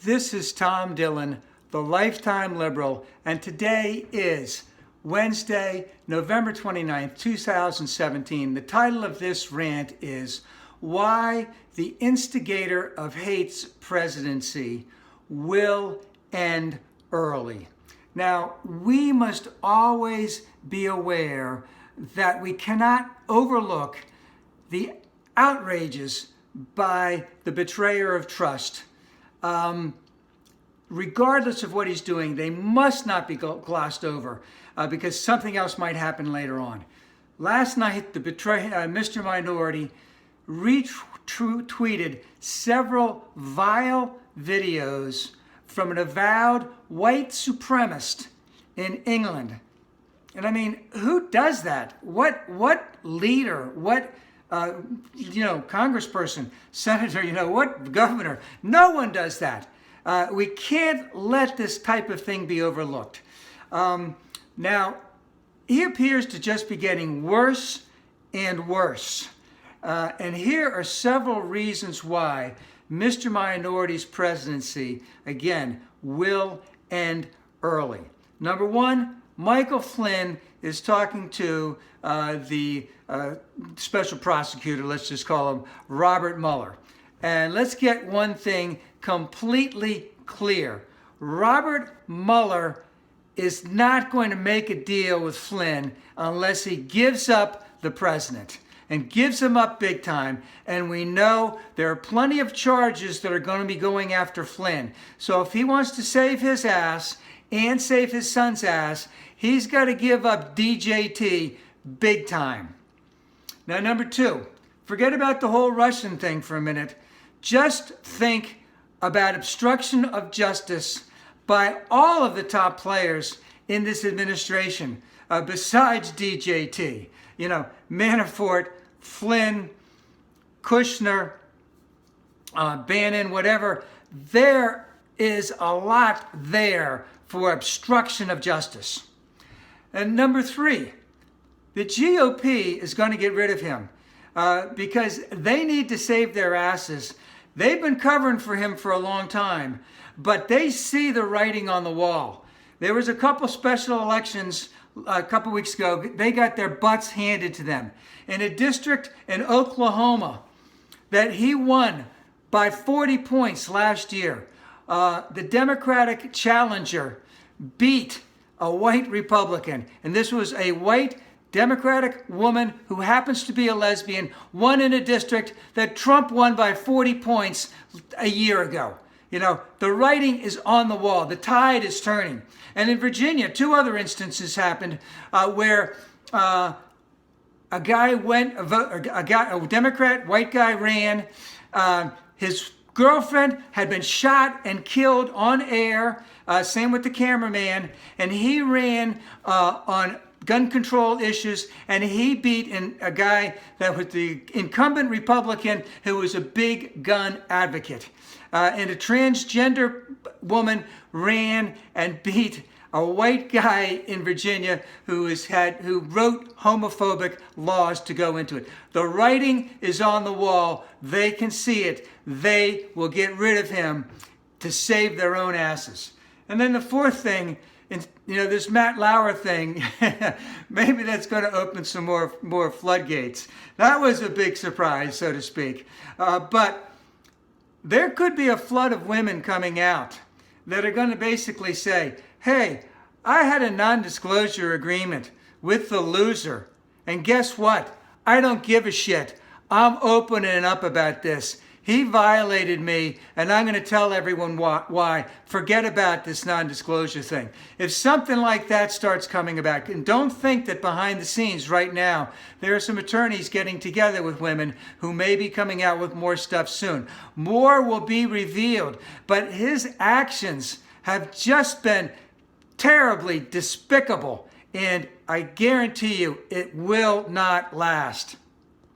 This is Tom Dillon, the Lifetime Liberal, and today is Wednesday, November 29th, 2017. The title of this rant is Why the Instigator of Hate's Presidency Will End Early. Now, we must always be aware that we cannot overlook the outrages by the betrayer of trust. Regardless of what he's doing, they must not be glossed over because something else might happen later on. Last night, the Mr. Minority retweeted several vile videos from an avowed white supremacist in England. And I mean, who does that? What leader, what congressperson, senator, what governor? No one does that. We can't let this type of thing be overlooked. Now, he appears to just be getting worse and worse. And here are several reasons why Mr. Minority's presidency, again, will end early. Number one, Michael Flynn is talking to the special prosecutor, let's just call him Robert Mueller. And let's get one thing completely clear. Robert Mueller is not going to make a deal with Flynn unless he gives up the president and gives him up big time. And we know there are plenty of charges that are going to be going after Flynn. So if he wants to save his ass and save his son's ass, he's got to give up DJT big time. Now, number two, forget about the whole Russian thing for a minute. Just think about obstruction of justice by all of the top players in this administration, besides DJT. Manafort, Flynn, Kushner, Bannon, whatever. There is a lot there for obstruction of justice. And number three, the GOP is going to get rid of him because they need to save their asses. They've been covering for him for a long time, but they see the writing on the wall. There was a couple special elections a couple weeks ago. They got their butts handed to them. In a district in Oklahoma that he won by 40 points last year, the Democratic challenger beat a white Republican, and this was a white Democratic woman who happens to be a lesbian, won in a district that Trump won by 40 points a year ago. The writing is on the wall. The tide is turning. And in Virginia, two other instances happened where a Democrat, white guy ran. His girlfriend had been shot and killed on air. Same with the cameraman. And he ran on gun control issues, and he beat a guy that was the incumbent Republican who was a big gun advocate. And a transgender woman ran and beat a white guy in Virginia who wrote homophobic laws to go into it. The writing is on the wall. They can see it. They will get rid of him to save their own asses. And then the fourth thing, this Matt Lauer thing, maybe that's going to open some more floodgates. That was a big surprise, so to speak. But there could be a flood of women coming out that are going to basically say, hey, I had a non-disclosure agreement with the loser. And guess what? I don't give a shit. I'm opening up about this. He violated me, and I'm going to tell everyone why. Forget about this non-disclosure thing. If something like that starts coming about, and don't think that behind the scenes right now, there are some attorneys getting together with women who may be coming out with more stuff soon. More will be revealed, but his actions have just been terribly despicable, and I guarantee you it will not last.